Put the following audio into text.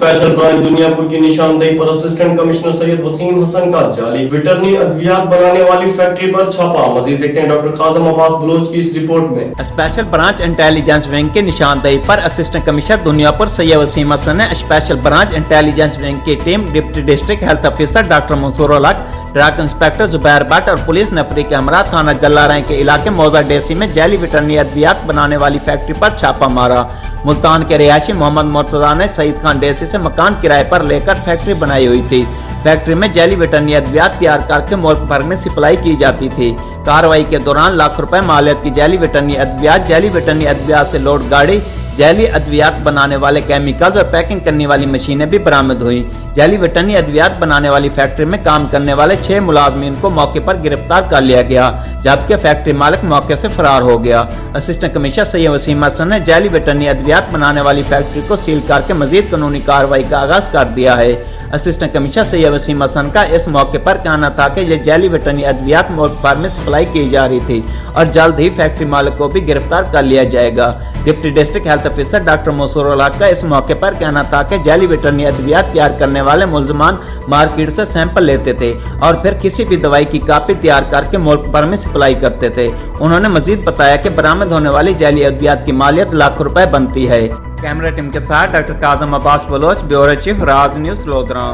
Special branch Duniyapur की निशानदेही पर असिस्टेंट कमिश्नर सैयद वसीम हसन का जाली वेटरनरी अद्वियात बनाने वाली फैक्ट्री पर छापा। मजीद देखते हैं डॉक्टर काजम अब्बास बलोच की इस रिपोर्ट में। स्पेशल ब्रांच इंटेलिजेंस विंग की निशानदेही पर असिस्टेंट कमिश्नर दुनियापुर सैयद वसीम हसन ने स्पेशल ब्रांच इंटेलिजेंस विंग की team deputy district health officer doctor Mansoor ul Haq, drug inspector Zubair Bhatt और पुलिस नफरी के हमरा थाना जलाराय के इलाके मौजा डेसी में जैली वेटरनरी अद्वियात बनाने वाली फैक्ट्री पर छापा मारा। मुल्तान के रिहायशी मोहम्मद मुर्तजा ने सईद खान डेसी से मकान किराए पर लेकर फैक्ट्री बनाई हुई थी। फैक्ट्री में जैली वेटरनरी अद्वियात तैयार करके मुल्क भर में सप्लाई की जाती थी। कार्रवाई के दौरान लाख रुपए मालियत की जैली वेटरनरी अद्वियात से लोड गाड़ी, जैली अद्वियात बनाने वाले केमिकल्स और पैकिंग करने वाली मशीनें भी बरामद हुई। जैली वेटरनरी अद्वियात बनाने वाली फैक्ट्री में काम करने वाले 6 मुलाजमीन को मौके पर गिरफ्तार कर लिया गया, जबकि फैक्ट्री मालिक मौके से फरार हो गया। असिस्टेंट कमिश्नर सैयद वसीम हसन ने जैली वेटरनरी अद्वियात बनाने वाली फैक्ट्री को सील करके मजीद कानूनी कार्रवाई का आगाज कर दिया है। असिस्टेंट कमिश्नर सैयद वसीम हसन का इस मौके पर कहना था कि ये जैली वेटरनरी अद्वियात मुल्क भर में सप्लाई की जा रही थी और जल्द ही फैक्ट्री मालिक को भी गिरफ्तार कर लिया जाएगा। Deputy district health officer doctor Mansoor ul Haq का इस मौके पर कहना था कि जैली वेटरनरी अद्वियात तैयार करने वाले मुलजमान मार्केट से सैंपल लेते थे और फिर किसी भी दवाई की कॉपी तैयार करके मुल्क भर में सप्लाई करते थे। उन्होंने मजीद बताया कि बरामद होने वाली जैली अद्वियात की मालियत लाखों रुपए बनती है। कैमरा टीम के साथ doctor काजम Abbas Bloch, bureau chief, राज न्यूज़, लोधरा।